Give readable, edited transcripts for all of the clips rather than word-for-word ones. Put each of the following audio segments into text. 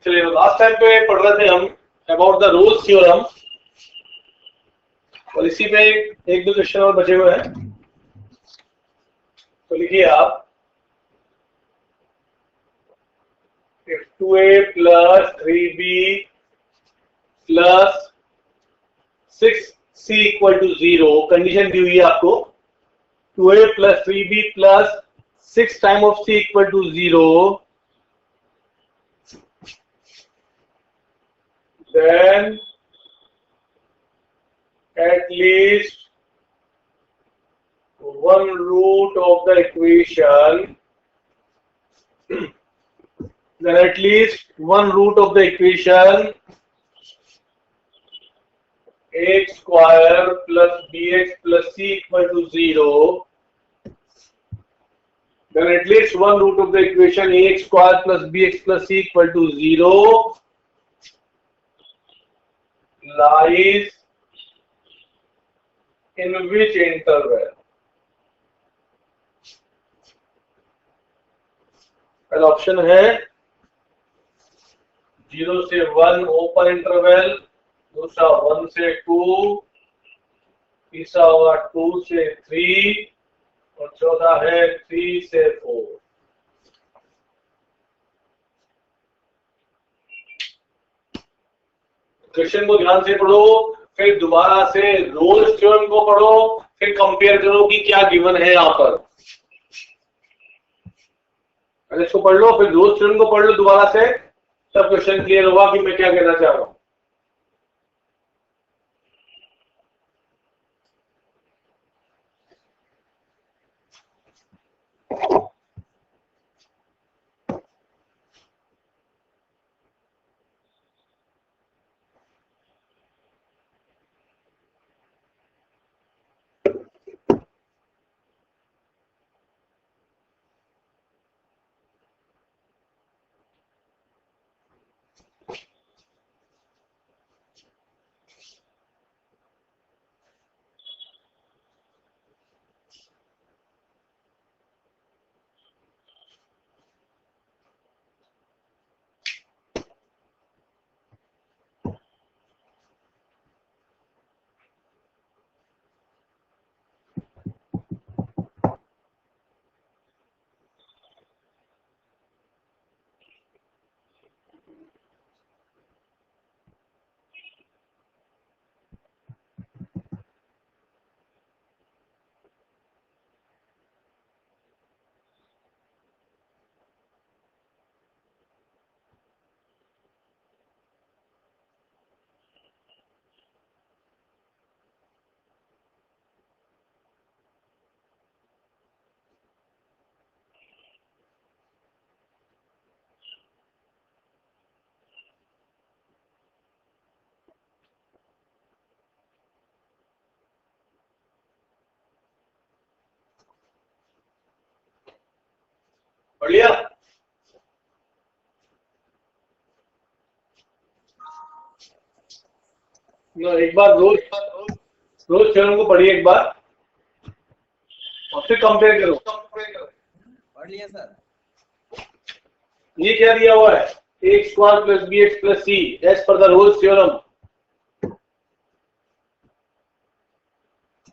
चलिए last time पे पढ़ रहे थे हम अबाउट द रोल्स थ्योरम, और इसी पे एक दो क्वेश्चन और बचे हुए हैं। तो लिखिए आप, if 2a plus 3b plus 6c equal to 0, condition दी हुई है आपको 2a plus 3b plus 6 time of c equal to 0, then at least one root of the equation, then at least one root of the equation ax square plus bx plus c equal to 0, then at least one root of the equation ax square plus bx plus c equal to 0 lies in which interval? पहला option है 0 से 1 open interval, दूसरा 1 से 2, तीसरा होगा 2 से 3 और चौथा है 3 से 4। क्वेश्चन को ध्यान से पढ़ो, फिर दोबारा से रोल्स थ्योरम को पढ़ो, फिर कंपेयर करो कि क्या गिवन है यहाँ पर। पहले इसको पढ़ लो, फिर रोल्स थ्योरम को पढ़ लो दोबारा से, तब क्वेश्चन क्लियर होगा कि मैं क्या कहना चाह रहा हूं। बढ़िया, एक बार रोज थ्योरम को पढ़िए एक बार और फिर कंपेयर करो। पढ़ लिया सर। ये क्या दिया हुआ है, x square plus b x plus c as per the Rolle's theorem.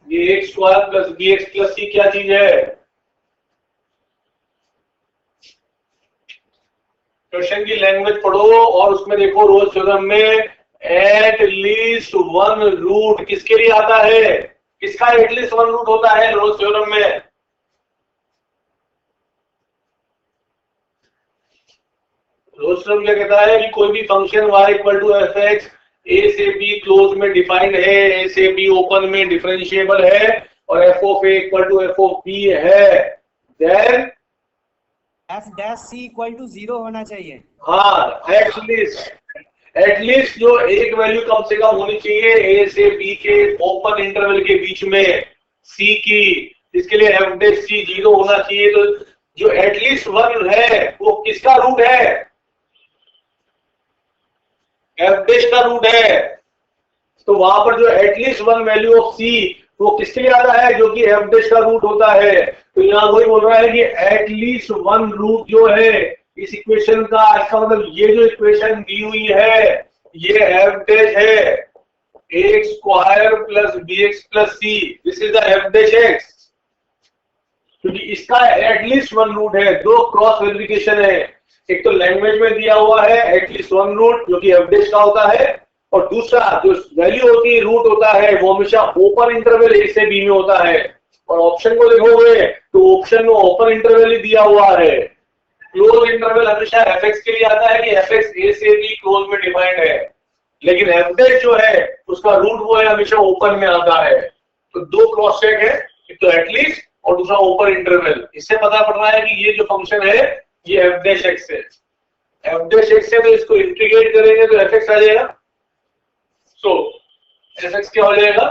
ये x square plus b x plus c क्या चीज है? क्वेश्चन की लैंग्वेज पढ़ो और उसमें देखो रोल्स थ्योरम में एट लीस्ट वन रूट किसके लिए आता है? किसका एट लीस्ट वन रूट होता है रोल्स थ्योरम में? रोल्स थ्योरम क्या कहता है कि कोई भी function y equal to f x a से बी क्लोज में डिफाइंड है, ए से बी ओपन में डिफरेंशिएबल है और F of A equal to F of B है, then F dash C equal to 0 होना चाहिए। हाँ, एटलीस्ट जो एक वैल्यू कम से कम होनी चाहिए ए से बी के ओपन इंटरवल के बीच में सी की, इसके लिए एफ डैश सी 0 होना चाहिए। तो जो एटलीस्ट वन है वो किसका रूट है? एफ डैश का रूट है। तो वहां पर जो एटलीस्ट वन वैल्यू ऑफ सी वो किसके लिए आता है? जो कि एफ डैश का रूट होता है। तो यहां वही बोल रहा है कि एटलीस्ट वन रूट जो है इस इक्वेशन का, इसका मतलब ये जो इक्वेशन दी हुई है ये एफ डैश है x square plus b x plus c, this is the f dash x, क्योंकि इसका एटलीस्ट वन रूट है। दो क्रॉस वेरिफिकेशन है, एक तो लैंग्वेज में दिया हुआ है एटलीस्ट वन रूट जो कि एफ डैश का होता है, और दूसरा जो वैल्यू होती है रूट होता है वो हमेशा ओपन इंटरवल ए से बी में होता है। और ऑप्शन को देखोगे तो ऑप्शन में ओपन इंटरवल ही दिया हुआ है। क्लोज इंटरवल हमेशा एफ के लिए आता है कि एफ ए से बी क्लोज में डिफाइंड है, लेकिन एफ डैश जो है उसका रूट वो है हमेशा ओपन में आता है। तो दो क्रॉस चेक है, एक तो एटलीस्ट और दूसरा ओपन इंटरवल। इससे पता पड़ रहा है कि ये जो फंक्शन है ये एफ डैश एक्स है। एफ डैश एक्स है तो इसको इंटीग्रेट करेंगे तो एफ एक्स आ जाएगा। सो एफ एक्स क्या हो जाएगा,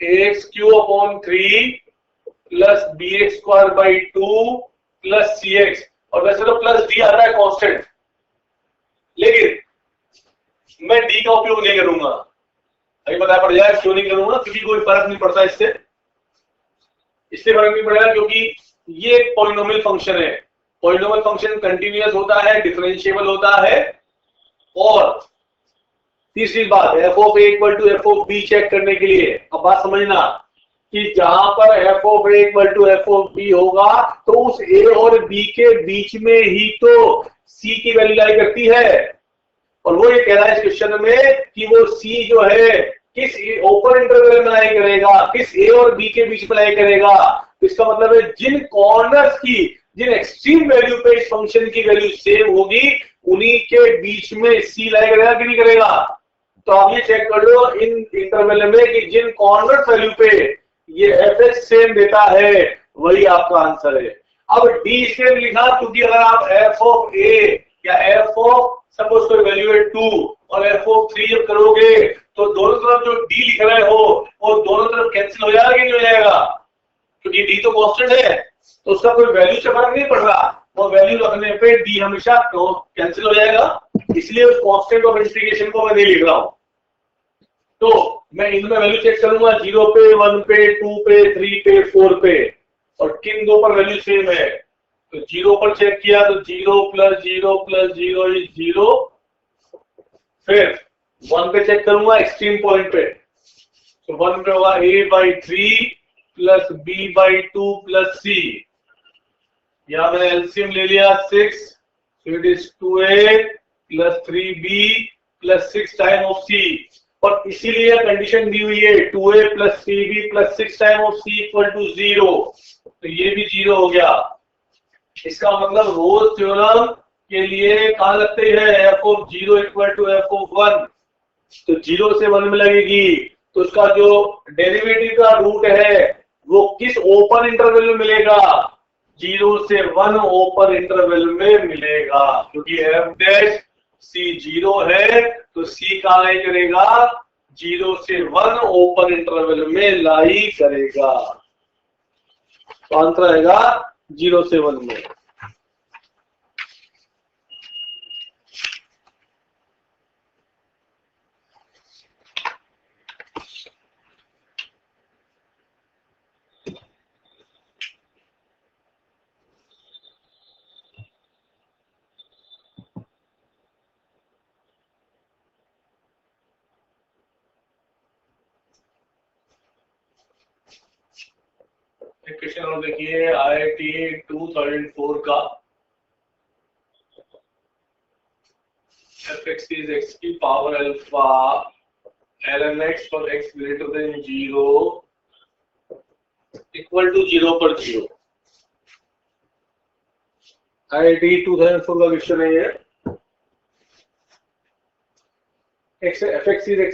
x cube upon 3 plus b x square by 2 plus c x, और वैसे तो प्लस डी आता है कांस्टेंट, लेकिन मैं डी का उपयोग नहीं करूंगा। अभी पता पड़ जाएगा क्यों नहीं करूंगा, क्योंकि कोई फर्क नहीं पड़ता इससे फर्क नहीं पड़ेगा, क्योंकि ये एक पॉलिनोमियल फंक्शन है। पॉलिनोमियल फंक्शन कंटिन्यूअस होता है, डिफरेंशिएबल होता है। और तीसरी बात, f of A equal to F of b check करने के लिए अब बात समझना कि जहां पर f of A equal to F of b होगा तो उस ए और बी के बीच में ही तो सी की वैल्यू लाई करती है। और वो ये कह रहा है इस क्वेश्चन में कि वो सी जो है किस ओपन इंटरवल में लाई करेगा, किस ए और बी के बीच में लाई करेगा। तो इसका मतलब है जिन कॉर्नर्स की, जिन एक्सट्रीम वैल्यू पे इस फंक्शन की वैल्यू सेम होगी उन्हीं के बीच में सी लाई करेगा कि नहीं करेगा। तो आप ये चेक कर लो इन इंटरवल में कि जिन कॉर्नर वैल्यू पे ये एफ एक्स सेम देता है वही आपका आंसर है। अब डी इसलिए लिखा क्योंकि अगर आप एफ ऑफ ए या एफ ऑफ सपोज कोई वैल्यू है 2 और एफ ऑफ 3 जब करोगे तो दोनों तरफ जो डी लिख रहे हो वो दोनों तरफ कैंसिल हो जाएगा कि नहीं हो जाएगा, क्योंकि डी तो कांस्टेंट है तो उसका कोई वैल्यू से फर्क नहीं पड़ रहा। वो वैल्यू रखने पे डी हमेशा कैंसिल हो जाएगा, इसलिए उस कांस्टेंट ऑफ इंटीग्रेशन को मैं नहीं लिख रहा हूं। तो मैं इनमें वैल्यू चेक करूंगा 0 पे, 1 पे, 2 पे, 3 पे, 4 पे, और किन दो पर वैल्यू सेम है। तो 0 पर चेक किया तो 0 प्लस 0 प्लस 0 इज 0। फिर 1 पे चेक करूंगा एक्सट्रीम पॉइंट पे, तो 1 पे होगा a by 3 plus b by 2 plus c। यहां मैंने एलसीएम ले लिया 6, so it is 2a plus 3b plus 6 time of c। और इसीलिए कंडीशन दी हुई है 2a plus 3b plus 6 time of c equal to 0, तो ये भी 0 हो गया। इसका मतलब रोल्स थ्योरम के लिए कहां लगते हैं f of 0 equal to f of 1, तो 0 से 1 में लगेगी तो उसका जो डेरिवेटिव का रूट है वो किस ओपन इंटरवल में मिलेगा, 0 से 1 ओपन इंटरवल में मिलेगा, क्योंकि f डैश c 0 है तो c कहां लाई करेगा, 0 से 1 ओपन इंटरवल में लाई करेगा। तो आंसर आएगा 0 से 1 में। क्वेश्चन और देखिए IIT 2004 का, f(x) is x की power alpha ln x for x greater than 0 equal to 0 पर 0। IIT 2004 का क्वेश्चन है ये। f(x) is x